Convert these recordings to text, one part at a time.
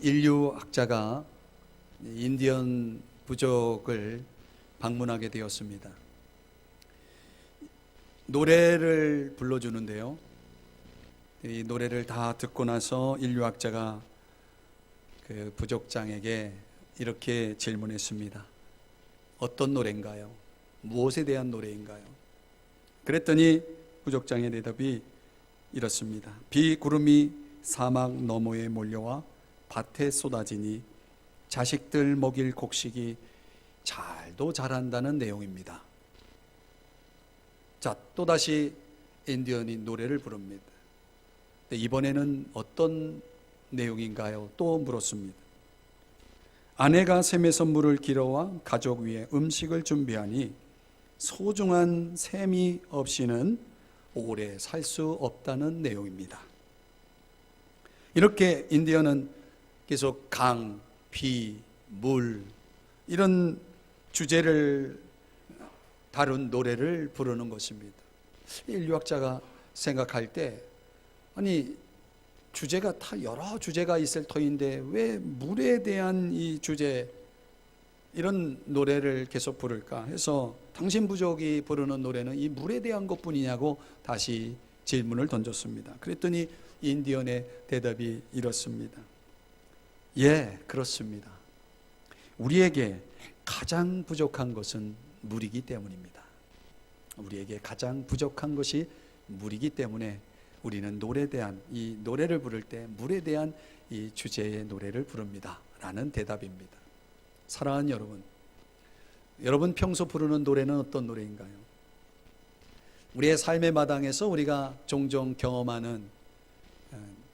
인류학자가 인디언 부족을 방문하게 되었습니다. 노래를 불러주는데요, 이 노래를 다 듣고 나서 인류학자가 그 부족장에게 이렇게 질문했습니다. 어떤 노래인가요? 무엇에 대한 노래인가요? 그랬더니 부족장의 대답이 이렇습니다. 비구름이 사막 너머에 몰려와 밭에 쏟아지니 자식들 먹일 곡식이 잘도 자란다는 내용입니다. 자, 또다시 인디언이 노래를 부릅니다. 이번에는 어떤 내용인가요? 또 물었습니다. 아내가 샘에서 물을 길어와 가족 위에 음식을 준비하니 소중한 샘이 없이는 오래 살 수 없다는 내용입니다. 이렇게 인디언은 계속 강, 비, 물 이런 주제를 다룬 노래를 부르는 것입니다. 인류학자가 생각할 때 아니 주제가 다 여러 주제가 있을 터인데 왜 물에 대한 이 주제 이런 노래를 계속 부를까 해서 당신 부족이 부르는 노래는 이 물에 대한 것뿐이냐고 다시 질문을 던졌습니다. 그랬더니 인디언의 대답이 이렇습니다. 예, 그렇습니다. 우리에게 가장 부족한 것은 물이기 때문입니다. 우리에게 가장 부족한 것이 물이기 때문에 우리는 이 노래를 부를 때 물에 대한 이 주제의 노래를 부릅니다 라는 대답입니다. 사랑하는 여러분 평소 부르는 노래는 어떤 노래인가요? 우리의 삶의 마당에서 우리가 종종 경험하는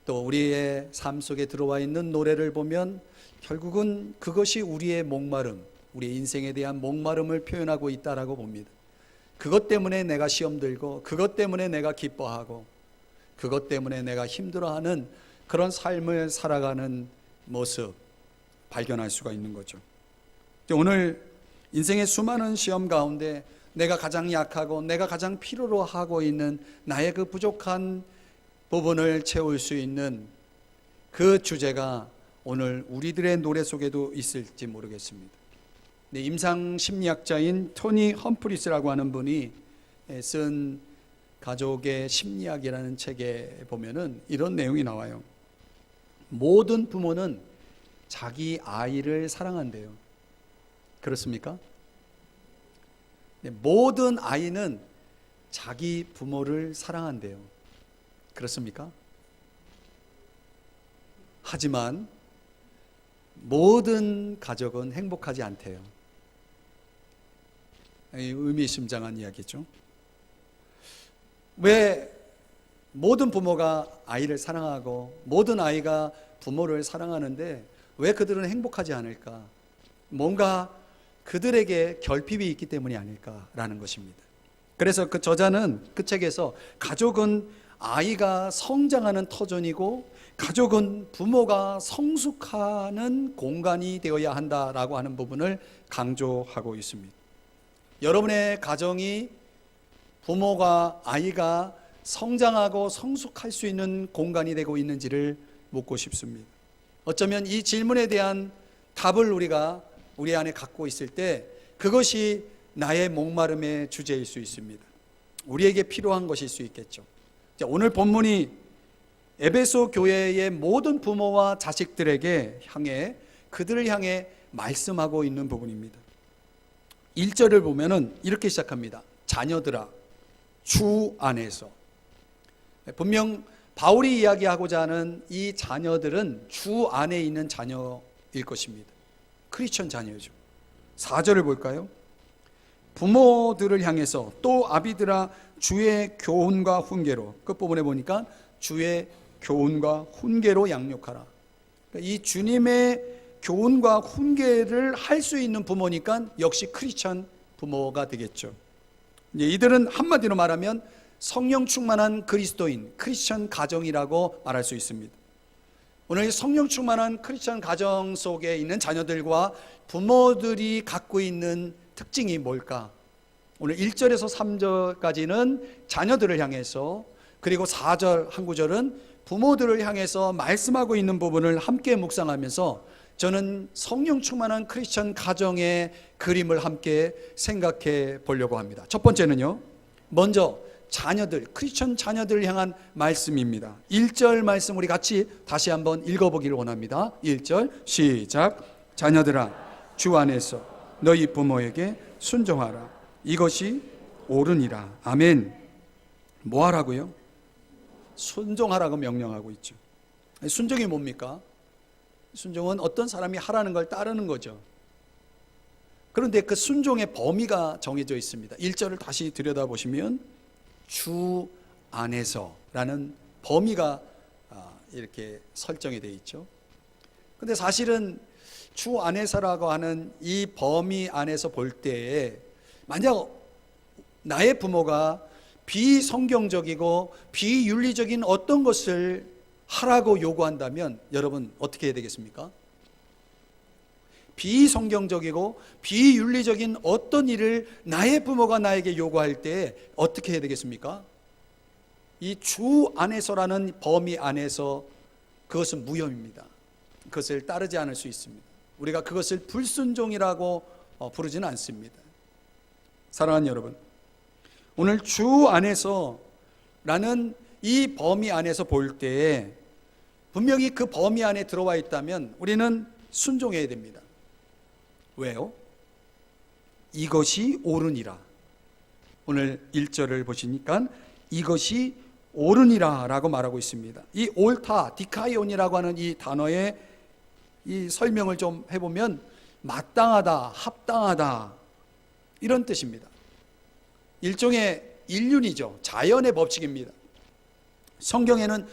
또 우리의 삶 속에 들어와 있는 노래를 보면 결국은 그것이 우리의 목마름, 우리의 인생에 대한 목마름을 표현하고 있다라고 봅니다. 그것 때문에 내가 시험 들고 그것 때문에 내가 기뻐하고 그것 때문에 내가 힘들어하는 그런 삶을 살아가는 모습 발견할 수가 있는 거죠. 오늘 인생의 수많은 시험 가운데 내가 가장 약하고 내가 가장 필요로 하고 있는 나의 그 부족한 부분을 채울 수 있는 그 주제가 오늘 우리들의 노래 속에도 있을지 모르겠습니다. 임상 심리학자인 토니 험프리스라고 하는 분이 쓴 가족의 심리학이라는 책에 보면은 이런 내용이 나와요. 모든 부모는 자기 아이를 사랑한대요. 그렇습니까? 모든 아이는 자기 부모를 사랑한대요. 그렇습니까? 하지만 모든 가족은 행복하지 않대요. 의미심장한 이야기죠. 왜 모든 부모가 아이를 사랑하고 모든 아이가 부모를 사랑하는데 왜 그들은 행복하지 않을까? 뭔가 그들에게 결핍이 있기 때문이 아닐까라는 것입니다. 그래서 그 저자는 그 책에서 가족은 아이가 성장하는 터전이고 가족은 부모가 성숙하는 공간이 되어야 한다라고 하는 부분을 강조하고 있습니다. 여러분의 가정이 부모가 아이가 성장하고 성숙할 수 있는 공간이 되고 있는지를 묻고 싶습니다. 어쩌면 이 질문에 대한 답을 우리가 우리 안에 갖고 있을 때 그것이 나의 목마름의 주제일 수 있습니다. 우리에게 필요한 것일 수 있겠죠. 오늘 본문이 에베소 교회의 모든 부모와 자식들에게 향해 그들을 향해 말씀하고 있는 부분입니다. 1절을 보면은 이렇게 시작합니다. 자녀들아 주 안에서. 분명 바울이 이야기하고자 하는 이 자녀들은 주 안에 있는 자녀일 것입니다. 크리스천 자녀죠. 4절을 볼까요? 부모들을 향해서 또 아비들아 주의 교훈과 훈계로, 끝부분에 보니까 주의 교훈과 훈계로 양육하라. 이 주님의 교훈과 훈계를 할 수 있는 부모니까 역시 크리스천 부모가 되겠죠. 이들은 한마디로 말하면 성령 충만한 그리스도인, 크리스천 가정이라고 말할 수 있습니다. 오늘 성령 충만한 크리스천 가정 속에 있는 자녀들과 부모들이 갖고 있는 특징이 뭘까? 오늘 1절에서 3절까지는 자녀들을 향해서, 그리고 4절 한 구절은 부모들을 향해서 말씀하고 있는 부분을 함께 묵상하면서 저는 성령 충만한 크리스천 가정의 그림을 함께 생각해 보려고 합니다. 첫 번째는요, 먼저 자녀들, 크리스천 자녀들을 향한 말씀입니다. 1절 말씀 우리 같이 다시 한번 읽어보기를 원합니다. 1절 시작. 자녀들아, 주 안에서 너희 부모에게 순종하라. 이것이 옳으니라. 아멘. 뭐 하라고요? 순종하라고 명령하고 있죠. 순종이 뭡니까? 순종은 어떤 사람이 하라는 걸 따르는 거죠. 그런데 그 순종의 범위가 정해져 있습니다. 1절을 다시 들여다보시면 주 안에서라는 범위가 이렇게 설정이 되어 있죠. 근데 사실은 주 안에서라고 하는 이 범위 안에서 볼 때에 만약 나의 부모가 비성경적이고 비윤리적인 어떤 것을 하라고 요구한다면 여러분 어떻게 해야 되겠습니까? 비성경적이고 비윤리적인 어떤 일을 나의 부모가 나에게 요구할 때 어떻게 해야 되겠습니까? 이 주 안에서라는 범위 안에서 그것은 무혐의입니다. 그것을 따르지 않을 수 있습니다. 우리가 그것을 불순종이라고 부르지는 않습니다. 사랑하는 여러분, 오늘 주 안에서라는 이 범위 안에서 볼 때에 분명히 그 범위 안에 들어와 있다면 우리는 순종해야 됩니다. 왜요? 이것이 옳으니라. 오늘 1절을 보시니까 이것이 옳으니라 라고 말하고 있습니다. 이 옳다, 디카이온이라고 하는 이 단어의 이 설명을 좀 해보면 마땅하다, 합당하다 이런 뜻입니다. 일종의 인륜이죠. 자연의 법칙입니다. 성경에는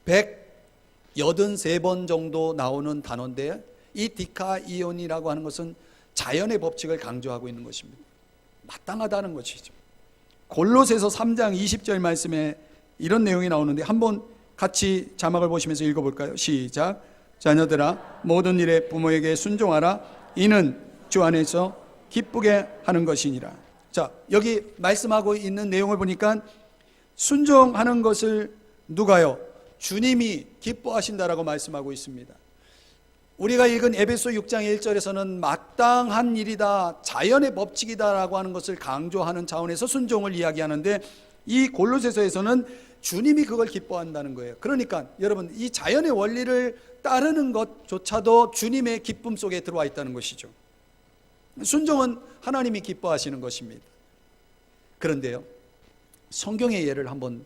183번 정도 나오는 단어인데 이 디카이온이라고 하는 것은 자연의 법칙을 강조하고 있는 것입니다. 마땅하다는 것이죠. 골로새서 3장 20절 말씀에 이런 내용이 나오는데 한번 같이 자막을 보시면서 읽어볼까요? 시작. 자녀들아, 모든 일에 부모에게 순종하라. 이는 주 안에서 기쁘게 하는 것이니라. 자, 여기 말씀하고 있는 내용을 보니까 순종하는 것을 누가요? 주님이 기뻐하신다라고 말씀하고 있습니다. 우리가 읽은 에베소 6장 1절에서는 마땅한 일이다, 자연의 법칙이다라고 하는 것을 강조하는 차원에서 순종을 이야기하는데 이 골로새서에서는 주님이 그걸 기뻐한다는 거예요. 그러니까 여러분, 이 자연의 원리를 따르는 것조차도 주님의 기쁨 속에 들어와 있다는 것이죠. 순종은 하나님이 기뻐하시는 것입니다. 그런데요, 성경의 예를 한번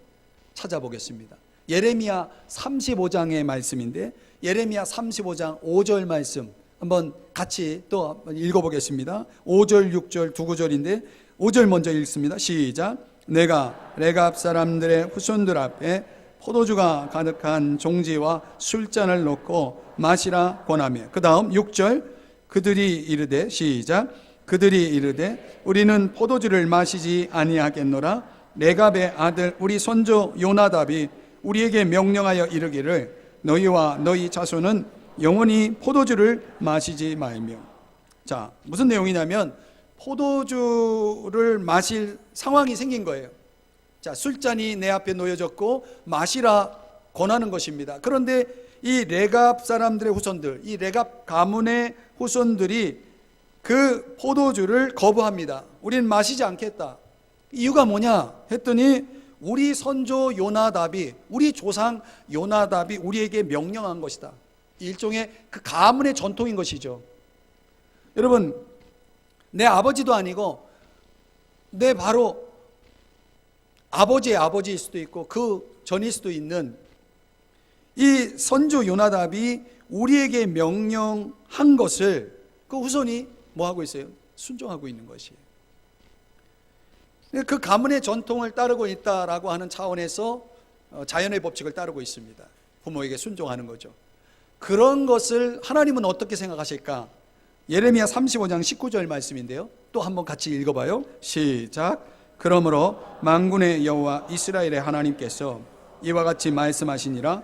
찾아보겠습니다. 예레미야 35장의 말씀인데 예레미야 35장 5절 말씀 한번 같이 또 읽어보겠습니다. 5절 6절 두 구절인데 5절 먼저 읽습니다. 시작. 내가 레갑 사람들의 후손들 앞에 포도주가 가득한 종지와 술잔을 놓고 마시라 권하며, 그 다음 6절 그들이 이르되, 시작. 그들이 이르되 우리는 포도주를 마시지 아니하겠노라. 레갑의 아들 우리 손주 요나답이 우리에게 명령하여 이르기를 너희와 너희 자손은 영원히 포도주를 마시지 말며. 자, 무슨 내용이냐면 포도주를 마실 상황이 생긴 거예요. 자, 술잔이 내 앞에 놓여졌고 마시라 권하는 것입니다. 그런데 이 레갑 사람들의 후손들, 이 레갑 가문의 후손들이 그 포도주를 거부합니다. 우리는 마시지 않겠다. 이유가 뭐냐 했더니 우리 선조 요나답이, 우리 조상 요나답이 우리에게 명령한 것이다. 일종의 그 가문의 전통인 것이죠. 여러분, 내 아버지도 아니고 내 바로 아버지의 아버지일 수도 있고 그 전일 수도 있는 이 선조 요나답이 우리에게 명령한 것을 그 후손이 뭐 하고 있어요? 순종하고 있는 것이에요. 그 가문의 전통을 따르고 있다라고 하는 차원에서 자연의 법칙을 따르고 있습니다. 부모에게 순종하는 거죠. 그런 것을 하나님은 어떻게 생각하실까? 예레미야 35장 19절 말씀인데요. 또 한번 같이 읽어봐요. 시작. 그러므로 만군의 여호와 이스라엘의 하나님께서 이와 같이 말씀하시니라.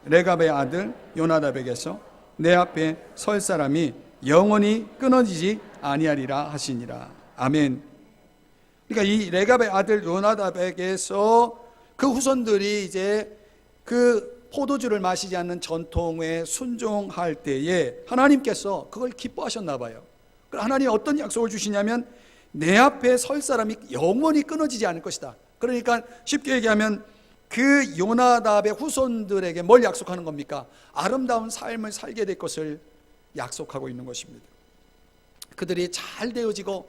레갑의 아들 요나답에게서 내 앞에 설 사람이 영원히 끊어지지 아니하리라 하시니라. 아멘. 그러니까 이 레갑의 아들 요나답에게서 그 후손들이 이제 그 포도주를 마시지 않는 전통에 순종할 때에 하나님께서 그걸 기뻐하셨나 봐요. 하나님이 어떤 약속을 주시냐면 내 앞에 설 사람이 영원히 끊어지지 않을 것이다. 그러니까 쉽게 얘기하면 그 요나답의 후손들에게 뭘 약속하는 겁니까? 아름다운 삶을 살게 될 것을 약속하고 있는 것입니다. 그들이 잘 되어지고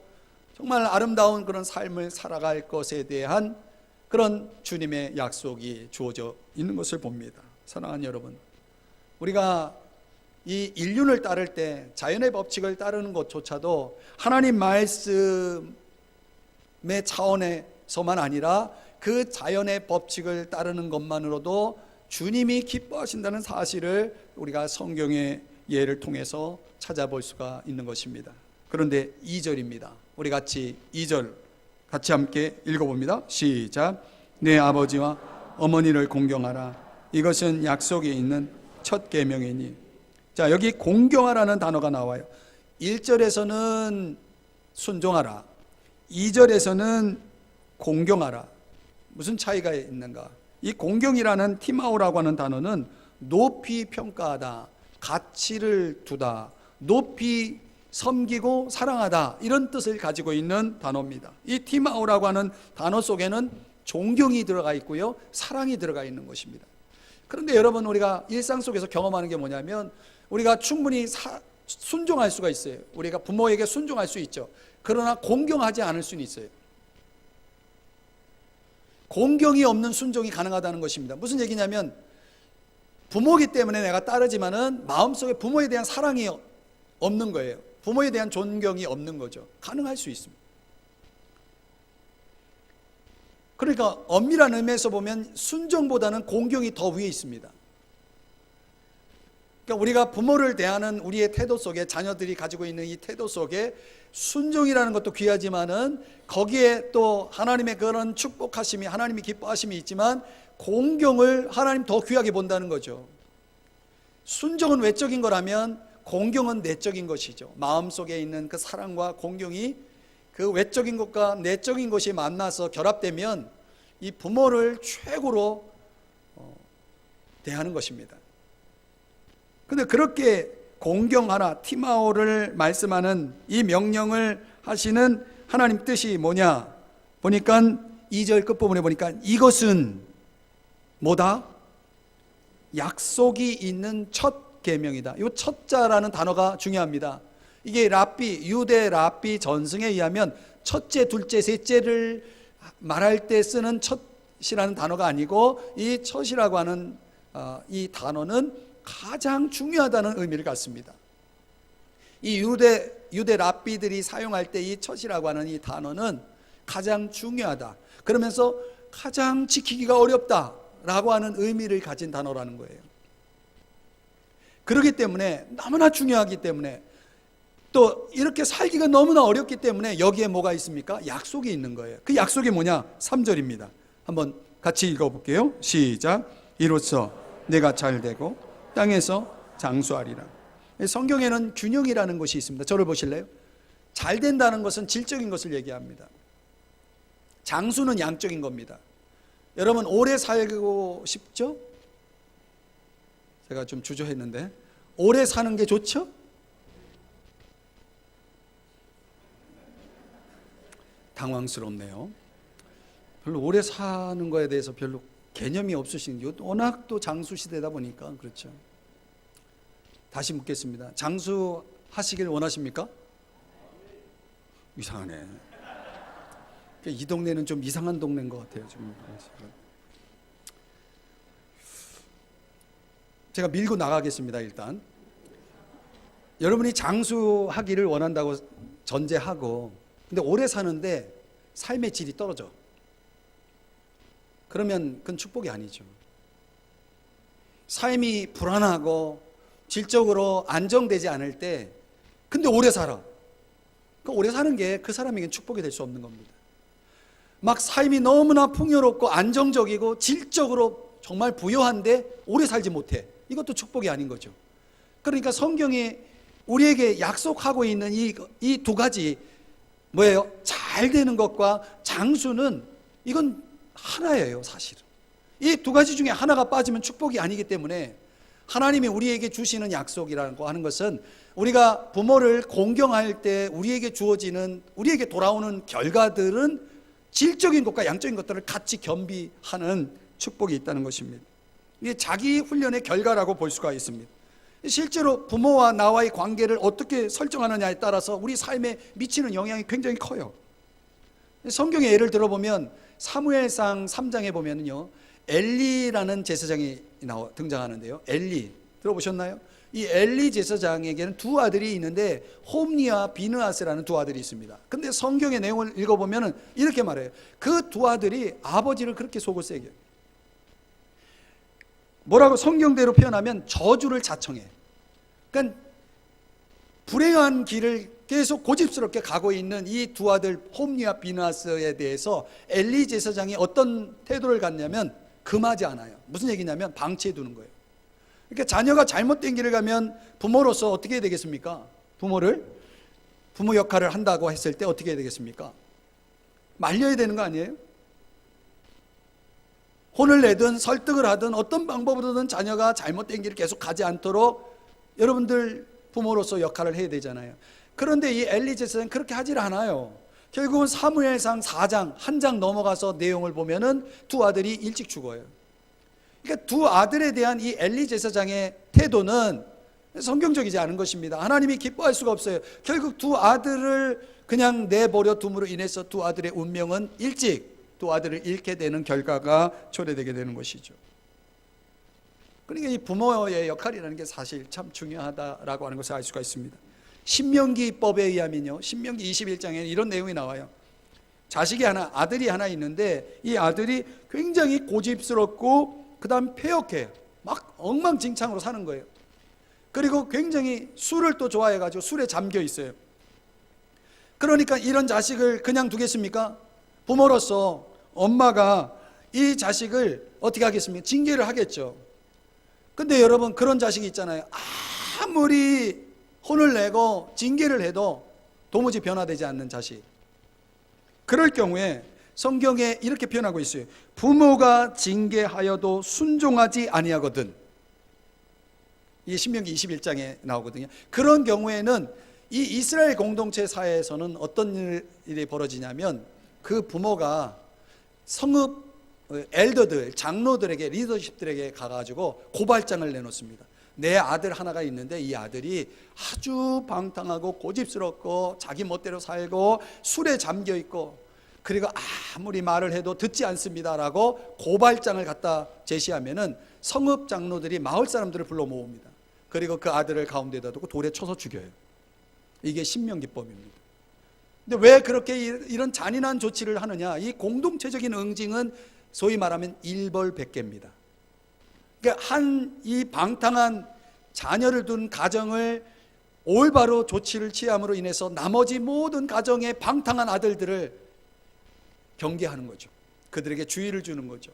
정말 아름다운 그런 삶을 살아갈 것에 대한 그런 주님의 약속이 주어져 있는 것을 봅니다. 사랑하는 여러분, 우리가 이 인륜을 따를 때 자연의 법칙을 따르는 것조차도 하나님 말씀의 차원에서만 아니라 그 자연의 법칙을 따르는 것만으로도 주님이 기뻐하신다는 사실을 우리가 성경의 예를 통해서 찾아볼 수가 있는 것입니다. 그런데 2절입니다. 우리 같이 2절 같이 함께 읽어봅니다. 시작. 내 아버지와 어머니를 공경하라. 이것은 약속이 있는 첫 계명이니. 자, 여기 공경하라는 단어가 나와요. 1절에서는 순종하라, 2절에서는 공경하라. 무슨 차이가 있는가? 이 공경이라는 티마오라고 하는 단어는 높이 평가하다, 가치를 두다, 높이 섬기고 사랑하다, 이런 뜻을 가지고 있는 단어입니다. 이 티마오라고 하는 단어 속에는 존경이 들어가 있고요, 사랑이 들어가 있는 것입니다. 그런데 여러분, 우리가 일상 속에서 경험하는 게 뭐냐면 우리가 충분히 순종할 수가 있어요. 우리가 부모에게 순종할 수 있죠. 그러나 공경하지 않을 수는 있어요. 공경이 없는 순종이 가능하다는 것입니다. 무슨 얘기냐면 부모이기 때문에 내가 따르지만은 마음속에 부모에 대한 사랑이 없는 거예요. 부모에 대한 존경이 없는 거죠. 가능할 수 있습니다. 그러니까 엄밀한 의미에서 보면 순종보다는 공경이 더 위에 있습니다. 그러니까 우리가 부모를 대하는 우리의 태도 속에, 자녀들이 가지고 있는 이 태도 속에 순종이라는 것도 귀하지만은 거기에 또 하나님의 그런 축복하심이, 하나님이 기뻐하심이 있지만 공경을 하나님 더 귀하게 본다는 거죠. 순종은 외적인 거라면 공경은 내적인 것이죠. 마음속에 있는 그 사랑과 공경이 그 외적인 것과 내적인 것이 만나서 결합되면 이 부모를 최고로 대하는 것입니다. 근데 그렇게 공경하라, 티마오를 말씀하는 이 명령을 하시는 하나님 뜻이 뭐냐 보니까 2절 끝부분에 보니까 이것은 뭐다? 약속이 있는 첫 계명이다. 이 첫자라는 단어가 중요합니다. 이게 유대 랍비 전승에 의하면 첫째, 둘째, 셋째를 말할 때 쓰는 첫이라는 단어가 아니고 이 첫이라고 하는 이 단어는 가장 중요하다는 의미를 갖습니다. 이 유대 랍비들이 사용할 때 이 첫이라고 하는 이 단어는 가장 중요하다, 그러면서 가장 지키기가 어렵다라고 하는 의미를 가진 단어라는 거예요. 그렇기 때문에 너무나 중요하기 때문에 또 이렇게 살기가 너무나 어렵기 때문에 여기에 뭐가 있습니까? 약속이 있는 거예요. 그 약속이 뭐냐? 3절입니다. 한번 같이 읽어볼게요. 시작. 이로써 내가 잘되고 땅에서 장수하리라. 성경에는 균형이라는 것이 있습니다. 저를 보실래요? 잘 된다는 것은 질적인 것을 얘기합니다. 장수는 양적인 겁니다. 여러분, 오래 살고 싶죠? 제가 좀 주저했는데 오래 사는 게 좋죠? 당황스럽네요. 별로 오래 사는 거에 대해서 별로 개념이 없으신, 워낙 또 장수 시대다 보니까 그렇죠. 다시 묻겠습니다. 장수하시길 원하십니까? 이상하네. 이 동네는 좀 이상한 동네인 것 같아요. 지금. 제가 밀고 나가겠습니다. 일단 여러분이 장수하기를 원한다고 전제하고, 근데 오래 사는데 삶의 질이 떨어져. 그러면 그건 축복이 아니죠. 삶이 불안하고 질적으로 안정되지 않을 때 근데 오래 살아. 그 오래 사는 게 그 사람에게는 축복이 될 수 없는 겁니다. 막 삶이 너무나 풍요롭고 안정적이고 질적으로 정말 부유한데 오래 살지 못해. 이것도 축복이 아닌 거죠. 그러니까 성경이 우리에게 약속하고 있는 이 두 가지 뭐예요? 잘 되는 것과 장수는 이건 하나예요, 사실은. 이 두 가지 중에 하나가 빠지면 축복이 아니기 때문에 하나님이 우리에게 주시는 약속이라고 하는 것은 우리가 부모를 공경할 때 우리에게 주어지는, 우리에게 돌아오는 결과들은 질적인 것과 양적인 것들을 같이 겸비하는 축복이 있다는 것입니다. 이게 자기 훈련의 결과라고 볼 수가 있습니다. 실제로 부모와 나와의 관계를 어떻게 설정하느냐에 따라서 우리 삶에 미치는 영향이 굉장히 커요. 성경의 예를 들어보면 사무엘상 3장에 보면요, 엘리라는 제사장이 등장하는데요. 엘리 들어보셨나요? 이 엘리 제사장에게는 두 아들이 있는데 홈니와 비느하스라는 두 아들이 있습니다. 근데 성경의 내용을 읽어보면 이렇게 말해요. 그 두 아들이 아버지를 그렇게 속을 새겨요. 뭐라고 성경대로 표현하면 저주를 자청해. 그러니까 불행한 길을 계속 고집스럽게 가고 있는 이 두 아들 홈니와 비느하스에 대해서 엘리 제사장이 어떤 태도를 갖냐면 금하지 않아요. 무슨 얘기냐면 방치해 두는 거예요. 그러니까 자녀가 잘못된 길을 가면 부모로서 어떻게 해야 되겠습니까? 부모 역할을 한다고 했을 때 어떻게 해야 되겠습니까? 말려야 되는 거 아니에요? 혼을 내든 설득을 하든 어떤 방법으로든 자녀가 잘못된 길을 계속 가지 않도록 여러분들 부모로서 역할을 해야 되잖아요. 그런데 이 엘리 제사장은 그렇게 하질 않아요. 결국은 사무엘상 4장 한 장 넘어가서 내용을 보면은 두 아들이 일찍 죽어요. 그러니까 두 아들에 대한 이 엘리 제사장의 태도는 성경적이지 않은 것입니다. 하나님이 기뻐할 수가 없어요. 결국 두 아들을 그냥 내버려 둠으로 인해서 두 아들의 운명은 일찍 두 아들을 잃게 되는 결과가 초래되게 되는 것이죠. 그러니까 이 부모의 역할이라는 게 사실 참 중요하다라고 하는 것을 알 수가 있습니다. 신명기법에 의하면요, 신명기 21장에 이런 내용이 나와요. 아들이 하나 있는데 이 아들이 굉장히 고집스럽고 그 다음 폐역해요. 막 엉망진창으로 사는 거예요. 그리고 굉장히 술을 또 좋아해가지고 술에 잠겨 있어요. 그러니까 이런 자식을 그냥 두겠습니까? 부모로서 엄마가 이 자식을 어떻게 하겠습니까? 징계를 하겠죠. 근데 여러분, 그런 자식이 있잖아요. 아무리 혼을 내고 징계를 해도 도무지 변화되지 않는 자식. 그럴 경우에 성경에 이렇게 표현하고 있어요. 부모가 징계하여도 순종하지 아니하거든. 이게 신명기 21장에 나오거든요. 그런 경우에는 이 이스라엘 공동체 사회에서는 어떤 일이 벌어지냐면 그 부모가 성읍 엘더들, 장로들에게, 리더십들에게 가가지고 고발장을 내놓습니다. 내 아들 하나가 있는데 이 아들이 아주 방탕하고 고집스럽고 자기 멋대로 살고 술에 잠겨 있고 그리고 아무리 말을 해도 듣지 않습니다라고 고발장을 갖다 제시하면은 성읍 장로들이 마을 사람들을 불러 모읍니다. 그리고 그 아들을 가운데다 두고 돌에 쳐서 죽여요. 이게 신명기법입니다. 근데 왜 그렇게 이런 잔인한 조치를 하느냐? 이 공동체적인 응징은 소위 말하면 일벌백계입니다. 그러니까 이 방탕한 자녀를 둔 가정을 올바로 조치를 취함으로 인해서 나머지 모든 가정의 방탕한 아들들을 경계하는 거죠. 그들에게 주의를 주는 거죠.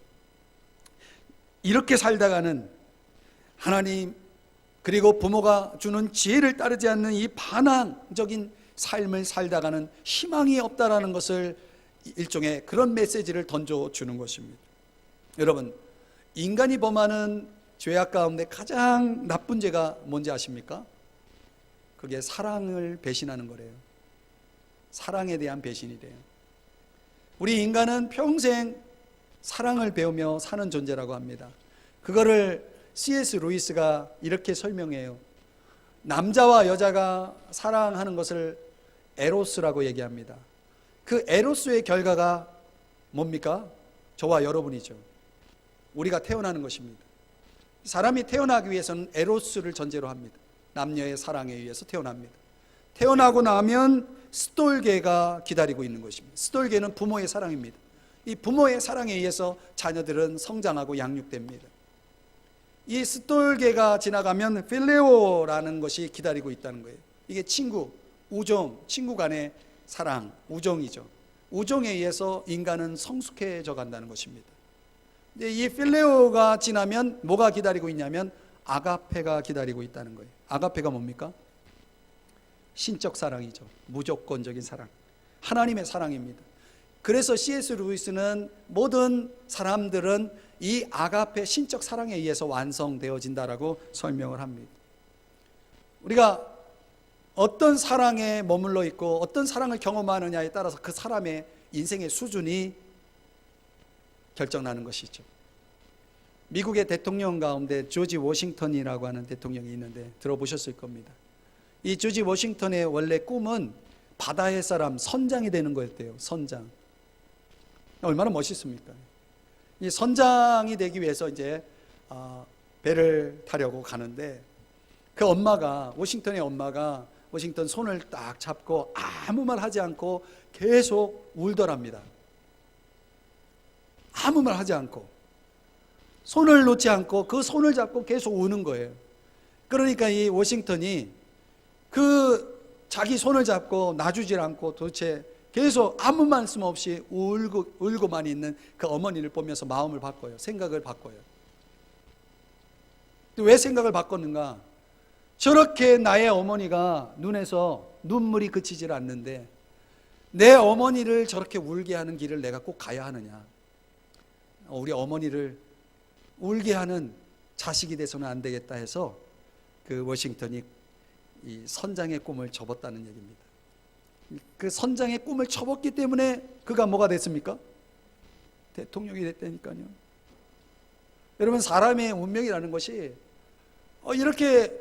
이렇게 살다가는 하나님 그리고 부모가 주는 지혜를 따르지 않는 이 반항적인 삶을 살다가는 희망이 없다라는 것을 일종의 그런 메시지를 던져주는 것입니다. 여러분, 인간이 범하는 죄악 가운데 가장 나쁜 죄가 뭔지 아십니까? 그게 사랑을 배신하는 거래요. 사랑에 대한 배신이래요. 우리 인간은 평생 사랑을 배우며 사는 존재라고 합니다. 그거를 C.S. 루이스가 이렇게 설명해요. 남자와 여자가 사랑하는 것을 에로스라고 얘기합니다. 그 에로스의 결과가 뭡니까? 저와 여러분이죠. 우리가 태어나는 것입니다. 사람이 태어나기 위해서는 에로스를 전제로 합니다. 남녀의 사랑에 의해서 태어납니다. 태어나고 나면 스톨게가 기다리고 있는 것입니다. 스톨게는 부모의 사랑입니다. 이 부모의 사랑에 의해서 자녀들은 성장하고 양육됩니다. 이 스톨게가 지나가면 필레오라는 것이 기다리고 있다는 거예요. 이게 친구, 우정, 친구 간의 사랑, 우정이죠. 우정에 의해서 인간은 성숙해져 간다는 것입니다. 근데 이 필레오가 지나면 뭐가 기다리고 있냐면 아가페가 기다리고 있다는 거예요. 아가페가 뭡니까? 신적 사랑이죠. 무조건적인 사랑. 하나님의 사랑입니다. 그래서 C.S. 루이스는 모든 사람들은 이 아가페 신적 사랑에 의해서 완성되어진다라고 설명을 합니다. 우리가 어떤 사랑에 머물러 있고 어떤 사랑을 경험하느냐에 따라서 그 사람의 인생의 수준이 결정나는 것이죠. 미국의 대통령 가운데 조지 워싱턴이라고 하는 대통령이 있는데 들어보셨을 겁니다. 이 조지 워싱턴의 원래 꿈은 바다의 사람, 선장이 되는 거였대요. 선장. 얼마나 멋있습니까? 이 선장이 되기 위해서 이제 배를 타려고 가는데 그 엄마가, 워싱턴의 엄마가 워싱턴 손을 딱 잡고 아무 말 하지 않고 계속 울더랍니다. 아무 말 하지 않고 손을 놓지 않고 그 손을 잡고 계속 우는 거예요. 그러니까 이 워싱턴이 그 자기 손을 잡고 놔주질 않고 도대체 계속 아무 말씀 없이 울고만 있는 그 어머니를 보면서 마음을 바꿔요. 생각을 바꿔요. 왜 생각을 바꿨는가? 저렇게 나의 어머니가 눈에서 눈물이 그치질 않는데 내 어머니를 저렇게 울게 하는 길을 내가 꼭 가야 하느냐? 우리 어머니를 울게 하는 자식이 돼서는 안 되겠다 해서 그 워싱턴이 이 선장의 꿈을 접었다는 얘기입니다. 그 선장의 꿈을 접었기 때문에 그가 뭐가 됐습니까? 대통령이 됐다니까요. 여러분, 사람의 운명이라는 것이 이렇게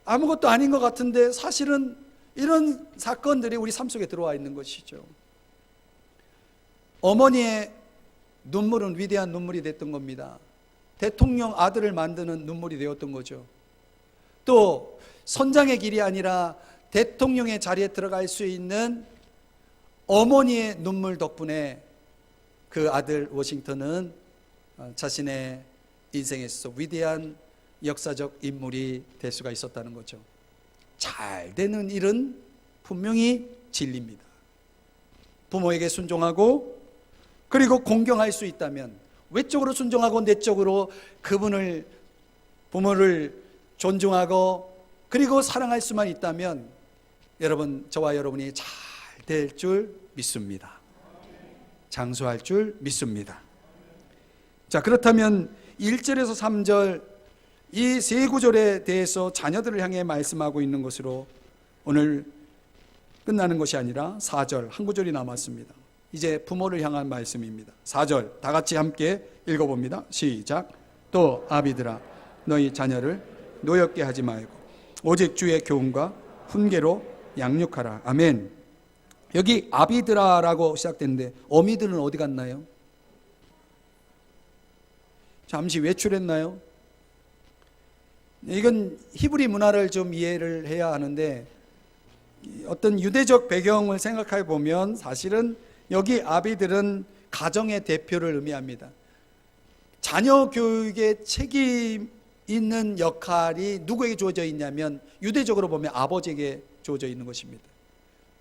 아무것도 아닌 것 같은데 사실은 이런 사건들이 우리 삶 속에 들어와 있는 것이죠. 어머니의 눈물은 위대한 눈물이 됐던 겁니다. 대통령 아들을 만드는 눈물이 되었던 거죠. 또 선장의 길이 아니라 대통령의 자리에 들어갈 수 있는 어머니의 눈물 덕분에 그 아들 워싱턴은 자신의 인생에 있어서 위대한 역사적 인물이 될 수가 있었다는 거죠. 잘 되는 일은 분명히 진리입니다. 부모에게 순종하고 그리고 공경할 수 있다면, 외적으로 순종하고 내적으로 그분을, 부모를 존중하고 그리고 사랑할 수만 있다면 여러분, 저와 여러분이 잘 될 줄 믿습니다. 장수할 줄 믿습니다. 자, 그렇다면 1절에서 3절 이 세 구절에 대해서 자녀들을 향해 말씀하고 있는 것으로 오늘 끝나는 것이 아니라 4절 한 구절이 남았습니다. 이제 부모를 향한 말씀입니다. 4절 다 같이 함께 읽어봅니다. 시작. 또 아비들아, 너희 자녀를 노엽게 하지 말고 오직 주의 교훈과 훈계로 양육하라. 아멘. 여기 아비드라라고 시작됐는데 어미들은 어디 갔나요? 잠시 외출했나요? 이건 히브리 문화를 좀 이해를 해야 하는데, 어떤 유대적 배경을 생각해 보면 사실은 여기 아비들은 가정의 대표를 의미합니다. 자녀 교육에 책임 있는 역할이 누구에게 주어져 있냐면 유대적으로 보면 아버지에게 주어져 있는 것입니다.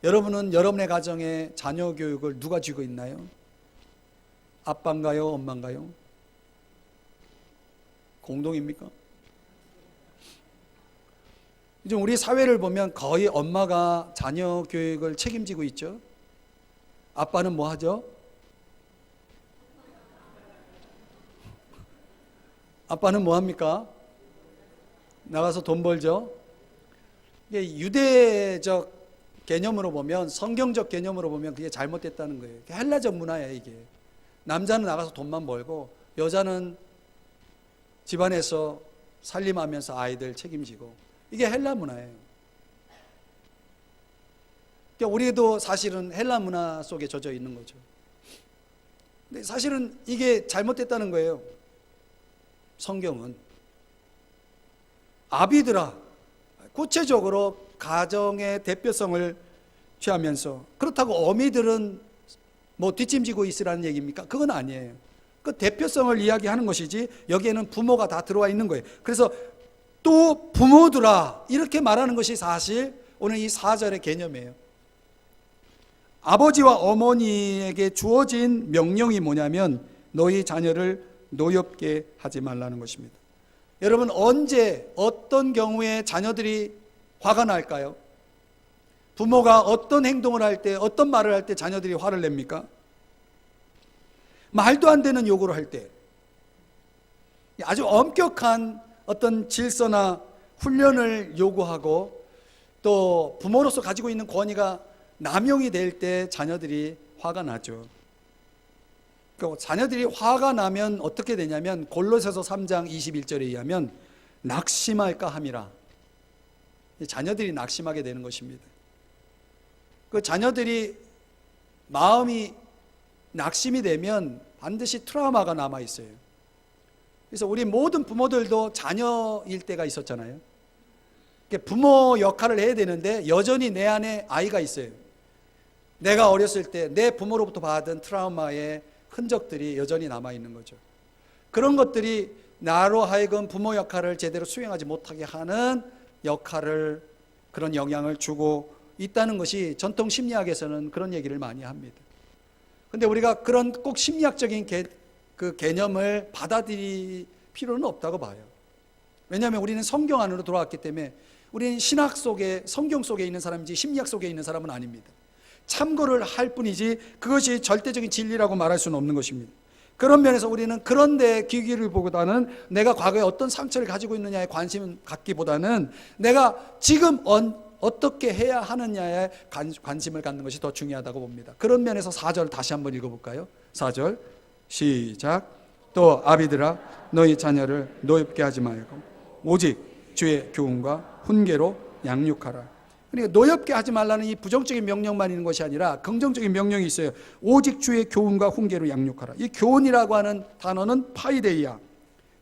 여러분은 여러분의 가정에 자녀 교육을 누가 쥐고 있나요? 아빠인가요? 엄마인가요? 공동입니까? 이제 우리 사회를 보면 거의 엄마가 자녀 교육을 책임지고 있죠. 아빠는 뭐 하죠? 아빠는 뭐 합니까? 나가서 돈 벌죠. 이게 유대적 개념으로 보면, 성경적 개념으로 보면 그게 잘못됐다는 거예요. 헬라적 문화예요, 이게. 남자는 나가서 돈만 벌고 여자는 집안에서 살림하면서 아이들 책임지고, 이게 헬라 문화예요. 그러니까 우리도 사실은 헬라 문화 속에 젖어 있는 거죠. 근데 사실은 이게 잘못됐다는 거예요. 성경은 아비들아, 구체적으로 가정의 대표성을 취하면서, 그렇다고 어미들은 뭐 뒷짐지고 있으라는 얘기입니까? 그건 아니에요. 그 대표성을 이야기하는 것이지 여기에는 부모가 다 들어와 있는 거예요. 그래서 또 부모들아 이렇게 말하는 것이 사실 오늘 이 4절의 개념이에요. 아버지와 어머니에게 주어진 명령이 뭐냐면 너희 자녀를 노엽게 하지 말라는 것입니다. 여러분, 언제 어떤 경우에 자녀들이 화가 날까요? 부모가 어떤 행동을 할 때, 어떤 말을 할 때 자녀들이 화를 냅니까? 말도 안 되는 요구를 할 때, 아주 엄격한 어떤 질서나 훈련을 요구하고 또 부모로서 가지고 있는 권위가 남용이 될 때 자녀들이 화가 나죠. 자녀들이 화가 나면 어떻게 되냐면 골로새서 3장 21절에 의하면 낙심할까 함이라. 자녀들이 낙심하게 되는 것입니다. 그 자녀들이 마음이 낙심이 되면 반드시 트라우마가 남아 있어요. 그래서 우리 모든 부모들도 자녀일 때가 있었잖아요. 부모 역할을 해야 되는데 여전히 내 안에 아이가 있어요. 내가 어렸을 때 내 부모로부터 받은 트라우마의 흔적들이 여전히 남아있는 거죠. 그런 것들이 나로 하여금 부모 역할을 제대로 수행하지 못하게 하는 역할을, 그런 영향을 주고 있다는 것이 전통 심리학에서는 그런 얘기를 많이 합니다. 근데 우리가 그런 꼭 심리학적인 그 개념을 받아들일 필요는 없다고 봐요. 왜냐하면 우리는 성경 안으로 돌아왔기 때문에 우리는 신학 속에, 성경 속에 있는 사람이지 심리학 속에 있는 사람은 아닙니다. 참고를 할 뿐이지 그것이 절대적인 진리라고 말할 수는 없는 것입니다. 그런 면에서 우리는 그런 데 기기를 보보다는 내가 과거에 어떤 상처를 가지고 있느냐에 관심을 갖기보다는 내가 지금 어떻게 해야 하느냐에 관심을 갖는 것이 더 중요하다고 봅니다. 그런 면에서 4절 다시 한번 읽어볼까요? 4절 시작. 또 아비들아 너희 자녀를 노엽게 하지 말고 오직 주의 교훈과 훈계로 양육하라. 그러니까 노엽게 하지 말라는 이 부정적인 명령만 있는 것이 아니라 긍정적인 명령이 있어요. 오직 주의 교훈과 훈계로 양육하라. 이 교훈이라고 하는 단어는 파이데이아,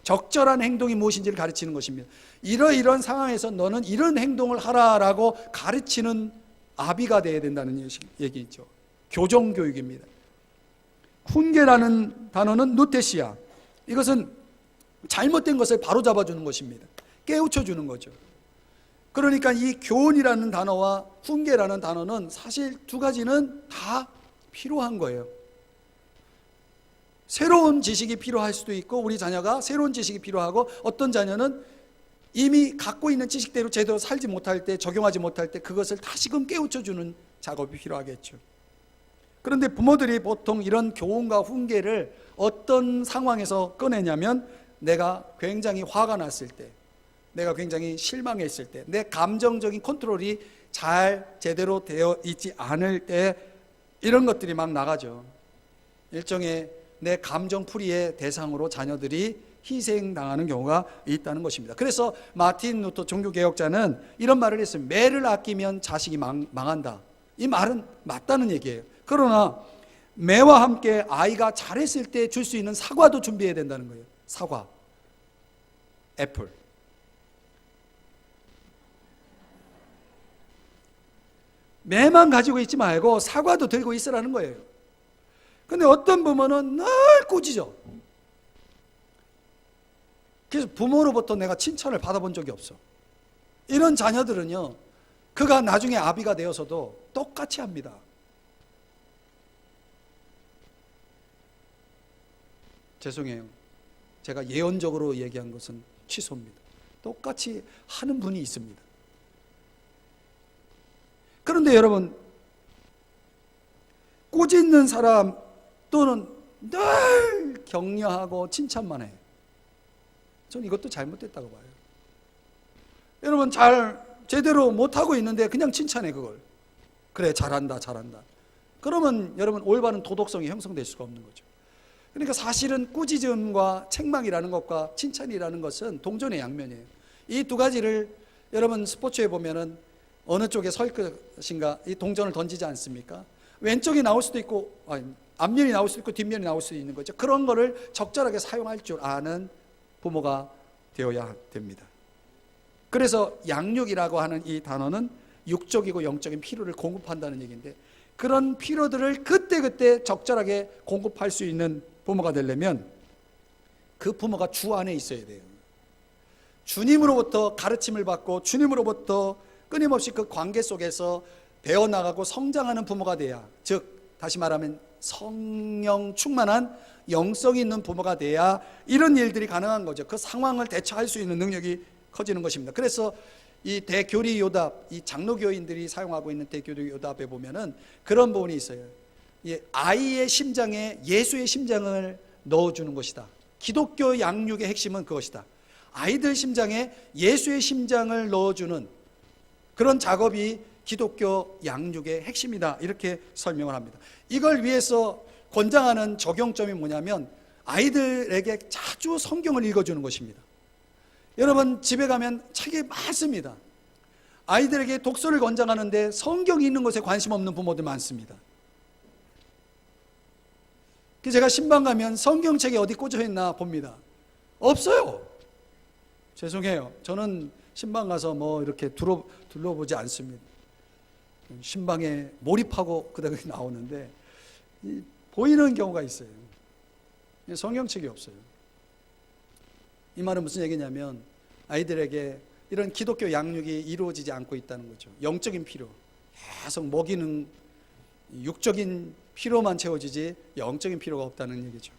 적절한 행동이 무엇인지를 가르치는 것입니다. 이러이러한 상황에서 너는 이런 행동을 하라라고 가르치는 아비가 되어야 된다는 얘기죠. 교정교육입니다. 훈계라는 단어는 누테시아, 이것은 잘못된 것을 바로잡아주는 것입니다. 깨우쳐주는 거죠. 그러니까 이 교훈이라는 단어와 훈계라는 단어는 사실 두 가지는 다 필요한 거예요. 새로운 지식이 필요할 수도 있고 우리 자녀가 새로운 지식이 필요하고 어떤 자녀는 이미 갖고 있는 지식대로 제대로 살지 못할 때, 적용하지 못할 때 그것을 다시금 깨우쳐주는 작업이 필요하겠죠. 그런데 부모들이 보통 이런 교훈과 훈계를 어떤 상황에서 꺼내냐면 내가 굉장히 화가 났을 때, 내가 굉장히 실망했을 때, 내 감정적인 컨트롤이 잘 제대로 되어 있지 않을 때 이런 것들이 막 나가죠. 일종의 내 감정풀이의 대상으로 자녀들이 희생당하는 경우가 있다는 것입니다. 그래서 마틴 루터 종교개혁자는 이런 말을 했어요. 매를 아끼면 자식이 망한다. 이 말은 맞다는 얘기예요. 그러나 매와 함께 아이가 잘했을 때 줄 수 있는 사과도 준비해야 된다는 거예요. 사과, 애플. 매만 가지고 있지 말고 사과도 들고 있으라는 거예요. 근데 어떤 부모는 늘 꾸짖어. 그래서 부모로부터 내가 칭찬을 받아본 적이 없어. 이런 자녀들은요, 그가 나중에 아비가 되어서도 똑같이 합니다. 죄송해요. 제가 예언적으로 얘기한 것은 취소입니다. 똑같이 하는 분이 있습니다. 그런데 여러분, 꾸짖는 사람 또는 늘 격려하고 칭찬만 해. 저는 이것도 잘못됐다고 봐요. 여러분 제대로 못하고 있는데 그냥 칭찬해 그걸. 그래 잘한다 잘한다. 그러면 여러분 올바른 도덕성이 형성될 수가 없는 거죠. 그러니까 사실은 꾸짖음과 책망이라는 것과 칭찬이라는 것은 동전의 양면이에요. 이 두 가지를 여러분 스포츠에 보면은 어느 쪽에 설 것인가 이 동전을 던지지 않습니까? 왼쪽이 나올 수도 있고 앞면이 나올 수도 있고 뒷면이 나올 수도 있는 거죠. 그런 거를 적절하게 사용할 줄 아는 부모가 되어야 됩니다. 그래서 양육이라고 하는 이 단어는 육적이고 영적인 필요를 공급한다는 얘기인데 그런 필요들을 그때그때 적절하게 공급할 수 있는 부모가 되려면 그 부모가 주 안에 있어야 돼요. 주님으로부터 가르침을 받고 주님으로부터 끊임없이 그 관계 속에서 배워나가고 성장하는 부모가 돼야, 즉 다시 말하면 성령 충만한 영성이 있는 부모가 돼야 이런 일들이 가능한 거죠. 그 상황을 대처할 수 있는 능력이 커지는 것입니다. 그래서 이 대교리 요답, 이 장로교인들이 사용하고 있는 대교리 요답에 보면은 그런 부분이 있어요. 아이의 심장에 예수의 심장을 넣어주는 것이다. 기독교 양육의 핵심은 그것이다. 아이들 심장에 예수의 심장을 넣어주는 그런 작업이 기독교 양육의 핵심이다. 이렇게 설명을 합니다. 이걸 위해서 권장하는 적용점이 뭐냐면 아이들에게 자주 성경을 읽어주는 것입니다. 여러분 집에 가면 책이 많습니다. 아이들에게 독서를 권장하는데 성경이 있는 것에 관심 없는 부모들 많습니다. 제가 신방 가면 성경책이 어디 꽂혀 있나 봅니다. 없어요. 죄송해요. 저는 신방 가서 뭐 이렇게 둘러보지 않습니다. 신방에 몰입하고 그다음에 나오는데 보이는 경우가 있어요. 성경책이 없어요. 이 말은 무슨 얘기냐면 아이들에게 이런 기독교 양육이 이루어지지 않고 있다는 거죠. 영적인 필요, 계속 먹이는 육적인 필요만 채워지지 영적인 필요가 없다는 얘기죠.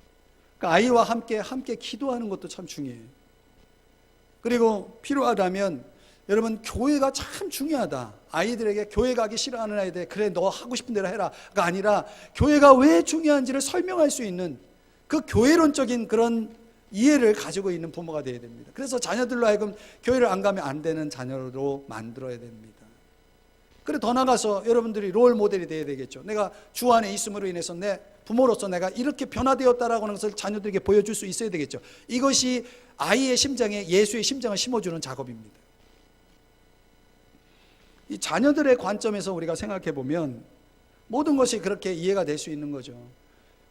그러니까 아이와 함께 기도하는 것도 참 중요해요. 그리고 필요하다면 여러분 교회가 참 중요하다. 아이들에게 교회 가기 싫어하는 아이들 그래 너 하고 싶은 대로 해라가 아니라 교회가 왜 중요한지를 설명할 수 있는 그 교회론적인 그런 이해를 가지고 있는 부모가 되어야 됩니다. 그래서 자녀들로 하여금 교회를 안 가면 안 되는 자녀로 만들어야 됩니다. 그래 더 나가서 여러분들이 롤 모델이 되어야 되겠죠. 내가 주 안에 있음으로 인해서 내 부모로서 내가 이렇게 변화되었다라고 하는 것을 자녀들에게 보여줄 수 있어야 되겠죠. 이것이 아이의 심장에 예수의 심장을 심어주는 작업입니다. 이 자녀들의 관점에서 우리가 생각해 보면 모든 것이 그렇게 이해가 될 수 있는 거죠.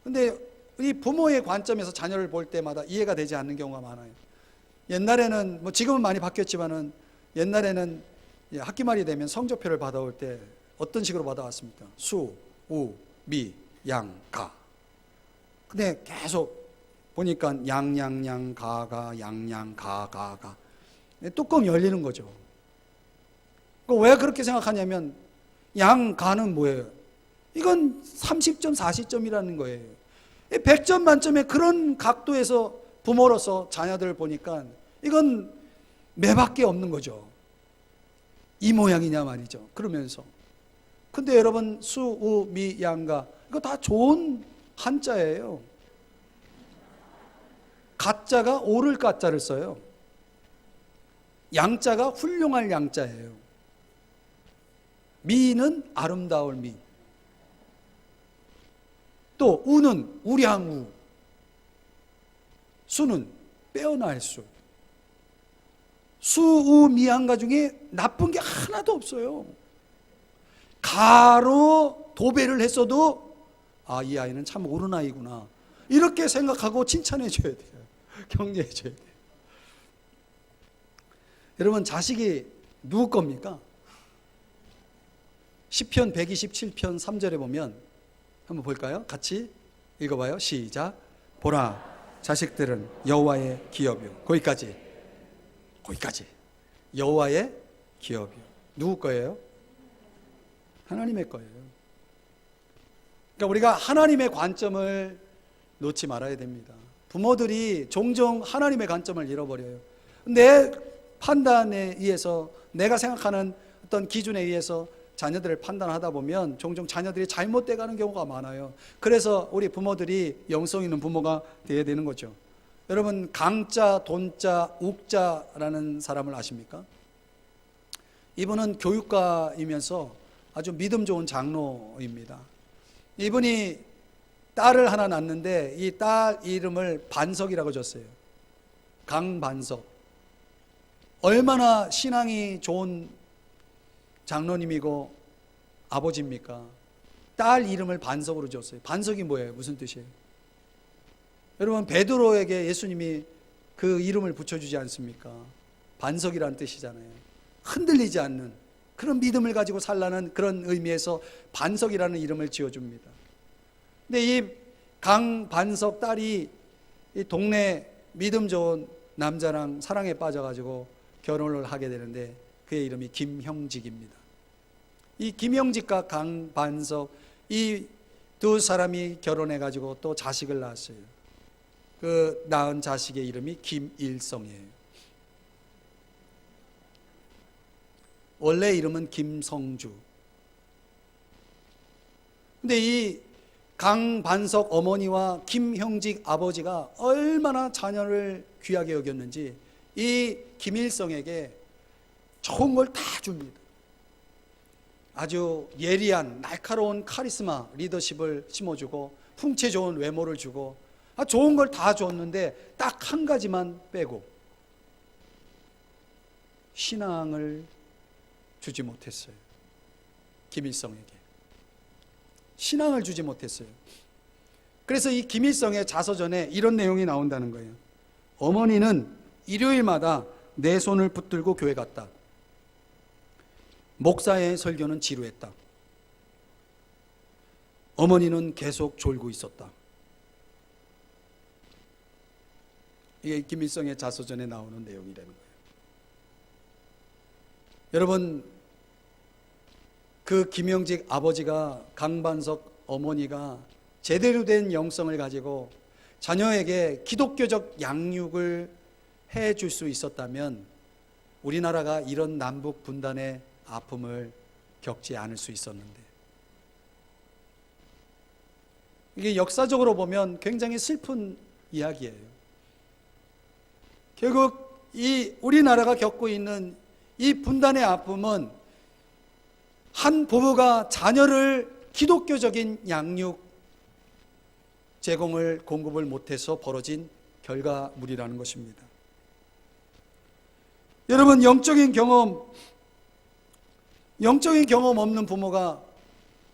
근데 이 부모의 관점에서 자녀를 볼 때마다 이해가 되지 않는 경우가 많아요. 옛날에는 뭐 지금은 많이 바뀌었지만은 옛날에는 학기말이 되면 성적표를 받아올 때 어떤 식으로 받아왔습니까? 수, 우, 미, 양, 가. 근데 계속 보니까 양양양 가가 양양 가가가 뚜껑 열리는 거죠. 왜 그렇게 생각하냐면 양 가는 뭐예요? 이건 30점 40점이라는 거예요. 100점 만점에 그런 각도에서 부모로서 자녀들을 보니까 이건 매밖에 없는 거죠. 이 모양이냐 말이죠. 그러면서 근데 여러분 수, 우, 미, 양가 이거 다 좋은 한자예요. 가자가 오를 가자를 써요. 양자가 훌륭할 양자예요. 미는 아름다울 미. 또 우는 우량우. 수는 빼어날 수. 수우미양가 중에 나쁜 게 하나도 없어요. 가로 도배를 했어도 이 아이는 참 옳은 아이구나 이렇게 생각하고 칭찬해 줘야 돼요. 격려해 줘야 돼요. 여러분 자식이 누구 겁니까? 시편 127편 3절에 보면 한번 볼까요? 같이 읽어봐요. 시작. 보라 자식들은 여호와의 기업이요. 거기까지 여호와의 기업이요. 누구 거예요? 하나님의 거예요. 그러니까 우리가 하나님의 관점을 놓지 말아야 됩니다. 부모들이 종종 하나님의 관점을 잃어버려요. 내 판단에 의해서 내가 생각하는 어떤 기준에 의해서 자녀들을 판단하다 보면 종종 자녀들이 잘못돼 가는 경우가 많아요. 그래서 우리 부모들이 영성 있는 부모가 되어야 되는 거죠. 여러분 강자, 돈자, 욱자라는 사람을 아십니까? 이분은 교육가이면서 아주 믿음 좋은 장로입니다. 이분이 딸을 하나 낳는데 이 딸 이름을 반석이라고 줬어요. 강반석. 얼마나 신앙이 좋은 장로님이고 아버지입니까? 딸 이름을 반석으로 줬어요. 반석이 뭐예요? 무슨 뜻이에요? 여러분 베드로에게 예수님이 그 이름을 붙여주지 않습니까? 반석이라는 뜻이잖아요. 흔들리지 않는 그런 믿음을 가지고 살라는 그런 의미에서 반석이라는 이름을 지어줍니다. 근데 이 강반석 딸이 이 동네 믿음 좋은 남자랑 사랑에 빠져가지고 결혼을 하게 되는데 그의 이름이 김형직입니다. 이 김형직과 강반석 이 두 사람이 결혼해가지고 또 자식을 낳았어요. 그 낳은 자식의 이름이 김일성이에요. 원래 이름은 김성주. 근데 이 강반석 어머니와 김형직 아버지가 얼마나 자녀를 귀하게 여겼는지 이 김일성에게 좋은 걸 다 줍니다. 아주 예리한 날카로운 카리스마 리더십을 심어주고 풍채 좋은 외모를 주고 좋은 걸 다 줬는데 딱 한 가지만 빼고 신앙을 주지 못했어요. 김일성에게 신앙을 주지 못했어요. 그래서 이 김일성의 자서전에 이런 내용이 나온다는 거예요. 어머니는 일요일마다 내 손을 붙들고 교회 갔다. 목사의 설교는 지루했다. 어머니는 계속 졸고 있었다. 이게 김일성의 자서전에 나오는 내용이라는 거예요. 여러분, 그 김영직 아버지가 강반석 어머니가 제대로 된 영성을 가지고 자녀에게 기독교적 양육을 해줄 수 있었다면 우리나라가 이런 남북 분단의 아픔을 겪지 않을 수 있었는데, 이게 역사적으로 보면 굉장히 슬픈 이야기예요. 결국 이 우리나라가 겪고 있는 이 분단의 아픔은 한 부부가 자녀를 기독교적인 양육 제공을 공급을 못해서 벌어진 결과물이라는 것입니다. 여러분, 영적인 경험 없는 부모가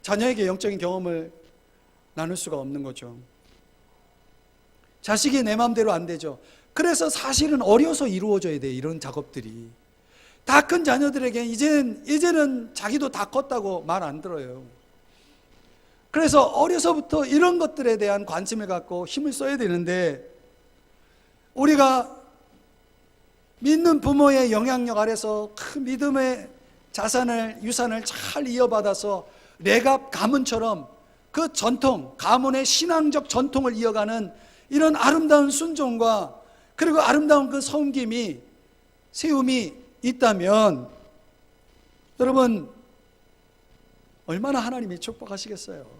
자녀에게 영적인 경험을 나눌 수가 없는 거죠. 자식이 내 마음대로 안 되죠. 그래서 사실은 어려서 이루어져야 돼요. 이런 작업들이. 다 큰 자녀들에게 이제는 자기도 다 컸다고 말 안 들어요. 그래서 어려서부터 이런 것들에 대한 관심을 갖고 힘을 써야 되는데, 우리가 믿는 부모의 영향력 아래서 큰 믿음의 유산을 잘 이어받아서 레갑 가문처럼 그 전통, 가문의 신앙적 전통을 이어가는 이런 아름다운 순종과 그리고 아름다운 그 섬김이, 세움이 있다면 여러분, 얼마나 하나님이 축복하시겠어요.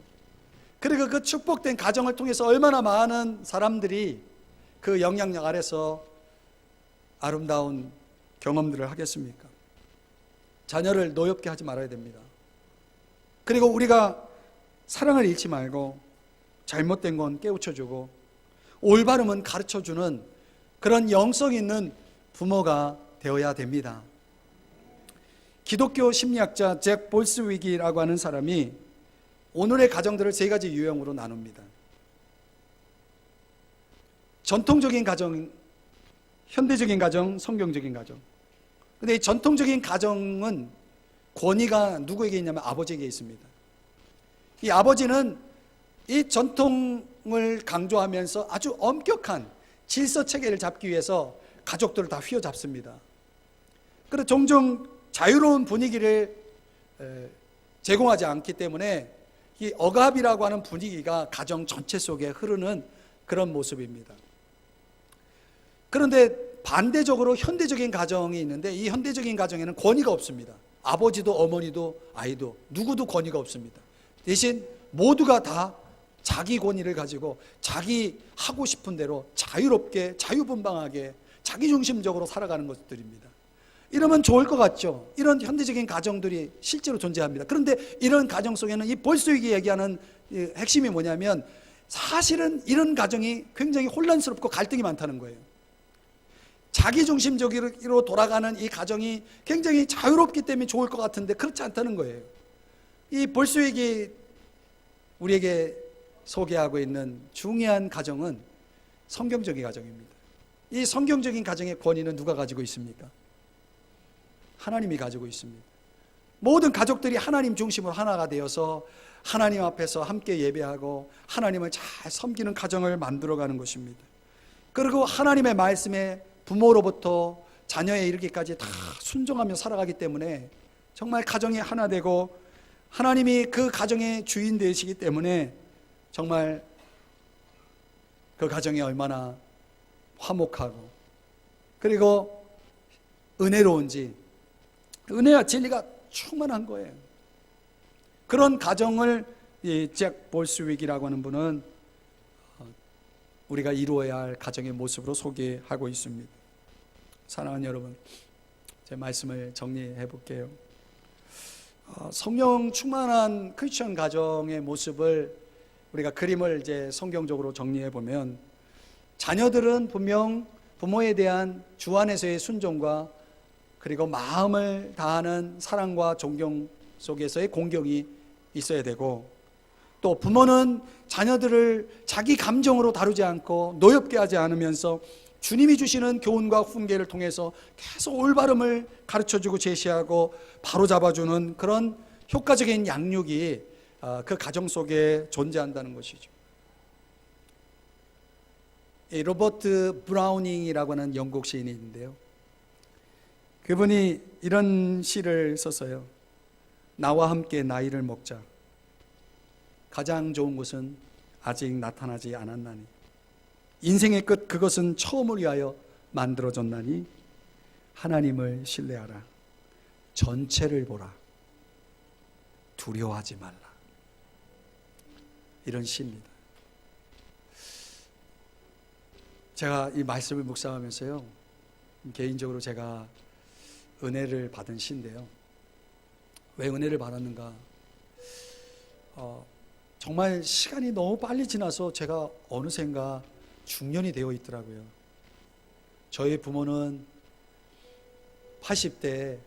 그리고 그 축복된 가정을 통해서 얼마나 많은 사람들이 그 영향력 아래서 아름다운 경험들을 하겠습니까? 자녀를 노엽게 하지 말아야 됩니다. 그리고 우리가 사랑을 잃지 말고 잘못된 건 깨우쳐주고 올바름은 가르쳐주는 그런 영성 있는 부모가 되어야 됩니다. 기독교 심리학자 잭 볼스위기라고 하는 사람이 오늘의 가정들을 세 가지 유형으로 나눕니다. 전통적인 가정, 현대적인 가정, 성경적인 가정. 근데 이 전통적인 가정은 권위가 누구에게 있냐면 아버지에게 있습니다. 이 아버지는 이 전통을 강조하면서 아주 엄격한 질서 체계를 잡기 위해서 가족들을 다 휘어잡습니다. 그래서 종종 자유로운 분위기를 제공하지 않기 때문에 이 억압이라고 하는 분위기가 가정 전체 속에 흐르는 그런 모습입니다. 그런데 반대적으로 현대적인 가정이 있는데, 이 현대적인 가정에는 권위가 없습니다. 아버지도 어머니도 아이도 누구도 권위가 없습니다. 대신 모두가 다 자기 권위를 가지고 자기 하고 싶은 대로 자유롭게 자유분방하게 자기중심적으로 살아가는 것들입니다. 이러면 좋을 것 같죠. 이런 현대적인 가정들이 실제로 존재합니다. 그런데 이런 가정 속에는 이 볼스위기 얘기하는 핵심이 뭐냐면, 사실은 이런 가정이 굉장히 혼란스럽고 갈등이 많다는 거예요. 자기중심적으로 돌아가는 이 가정이 굉장히 자유롭기 때문에 좋을 것 같은데 그렇지 않다는 거예요. 이 볼스위기 우리에게 소개하고 있는 중요한 가정은 성경적인 가정입니다. 이 성경적인 가정의 권위는 누가 가지고 있습니까? 하나님이 가지고 있습니다. 모든 가족들이 하나님 중심으로 하나가 되어서 하나님 앞에서 함께 예배하고 하나님을 잘 섬기는 가정을 만들어가는 것입니다. 그리고 하나님의 말씀에 부모로부터 자녀에 이르기까지 다 순종하며 살아가기 때문에 정말 가정이 하나 되고 하나님이 그 가정의 주인 되시기 때문에 정말 그 가정이 얼마나 화목하고 그리고 은혜로운지, 은혜와 진리가 충만한 거예요. 그런 가정을 이 잭 볼스윅이라고 하는 분은 우리가 이루어야 할 가정의 모습으로 소개하고 있습니다. 사랑하는 여러분, 제 말씀을 정리해 볼게요. 성령 충만한 크리스천 가정의 모습을 우리가 그림을 이제 성경적으로 정리해 보면, 자녀들은 분명 부모에 대한 주 안에서의 순종과 그리고 마음을 다하는 사랑과 존경 속에서의 공경이 있어야 되고, 또 부모는 자녀들을 자기 감정으로 다루지 않고 노엽게 하지 않으면서 주님이 주시는 교훈과 훈계를 통해서 계속 올바름을 가르쳐주고 제시하고 바로잡아주는 그런 효과적인 양육이 그 가정 속에 존재한다는 것이죠. 로버트 브라우닝이라고 하는 영국 시인이 있는데요, 그분이 이런 시를 썼어요. 나와 함께 나이를 먹자. 가장 좋은 것은 아직 나타나지 않았나니, 인생의 끝 그것은 처음을 위하여 만들어졌나니, 하나님을 신뢰하라. 전체를 보라. 두려워하지 말라. 이런 시입니다. 제가 이 말씀을 묵상하면서요, 개인적으로 제가 은혜를 받은 시인데요. 왜 은혜를 받았는가? 정말 시간이 너무 빨리 지나서 제가 어느샌가 중년이 되어 있더라고요. 저희 부모는 80대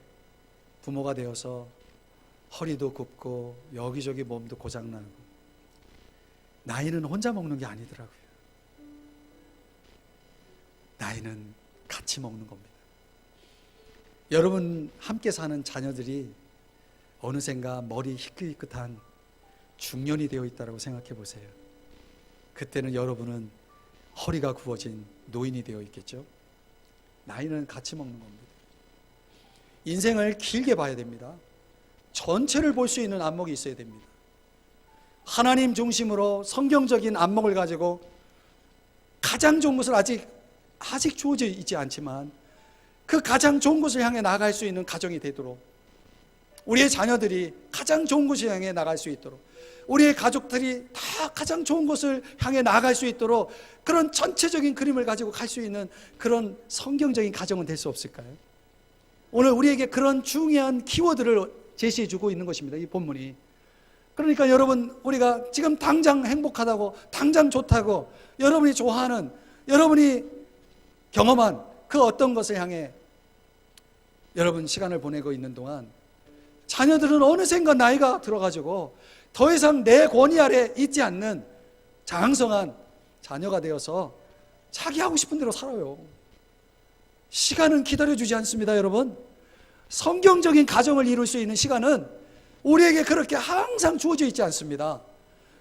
부모가 되어서 허리도 굽고 여기저기 몸도 고장나고, 나이는 혼자 먹는 게 아니더라고요. 나이는 같이 먹는 겁니다. 여러분 함께 사는 자녀들이 어느샌가 머리 희끗희끗한 중년이 되어 있다고 생각해 보세요. 그때는 여러분은 허리가 굽어진 노인이 되어 있겠죠. 나이는 같이 먹는 겁니다. 인생을 길게 봐야 됩니다. 전체를 볼 수 있는 안목이 있어야 됩니다. 하나님 중심으로 성경적인 안목을 가지고 가장 좋은 것을 아직 주어져 있지 않지만 그 가장 좋은 것을 향해 나아갈 수 있는 가정이 되도록, 우리의 자녀들이 가장 좋은 것을 향해 나갈 수 있도록, 우리의 가족들이 다 가장 좋은 것을 향해 나아갈 수 있도록 그런 전체적인 그림을 가지고 갈 수 있는 그런 성경적인 가정은 될 수 없을까요? 오늘 우리에게 그런 중요한 키워드를 제시해 주고 있는 것입니다, 이 본문이. 그러니까 여러분, 우리가 지금 당장 행복하다고, 당장 좋다고, 여러분이 좋아하는, 여러분이 경험한 그 어떤 것을 향해 여러분 시간을 보내고 있는 동안, 자녀들은 어느샌가 나이가 들어가지고 더 이상 내 권위 아래 있지 않는 장성한 자녀가 되어서 자기 하고 싶은 대로 살아요. 시간은 기다려주지 않습니다, 여러분. 성경적인 가정을 이룰 수 있는 시간은 우리에게 그렇게 항상 주어져 있지 않습니다.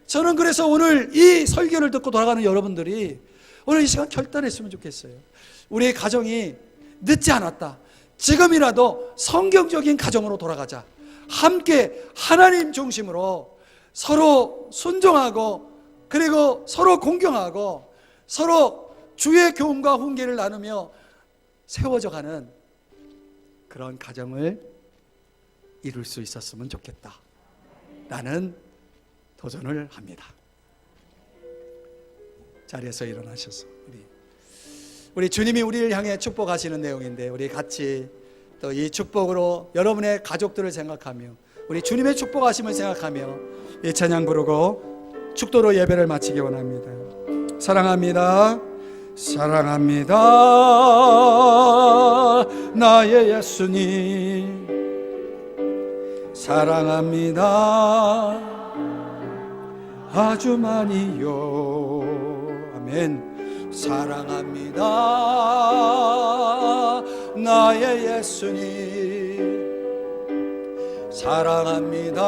저는 그래서 오늘 이 설교를 듣고 돌아가는 여러분들이 오늘 이 시간 결단했으면 좋겠어요. 우리의 가정이 늦지 않았다. 지금이라도 성경적인 가정으로 돌아가자. 함께 하나님 중심으로 서로 순종하고, 그리고 서로 공경하고, 서로 주의 교훈과 훈계를 나누며 세워져 가는 그런 가정을 이룰 수 있었으면 좋겠다. 나는 도전을 합니다. 자리에서 일어나셔서 우리 주님이 우리를 향해 축복하시는 내용인데, 우리 같이 또 이 축복으로 여러분의 가족들을 생각하며 우리 주님의 축복하심을 생각하며 이 찬양 부르고 축도로 예배를 마치기 원합니다. 사랑합니다. 사랑합니다. 나의 예수님 사랑합니다. 아주 많이요. 아멘. 사랑합니다. 나의 예수님 사랑합니다.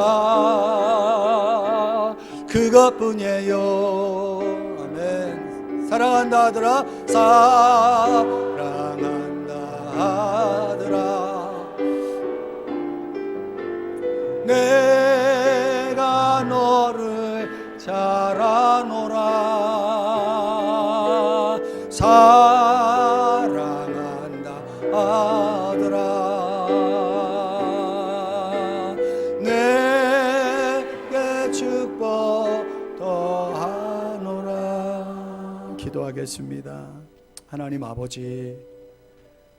그것뿐이에요. 아멘. 사랑한다 하더라. 사랑한다 하더라. 내가 너를 잘 아노라. 사랑한다 하더라. 내게 축복 기도하겠습니다. 하나님 아버지,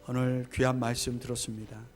오늘 귀한 말씀 들었습니다.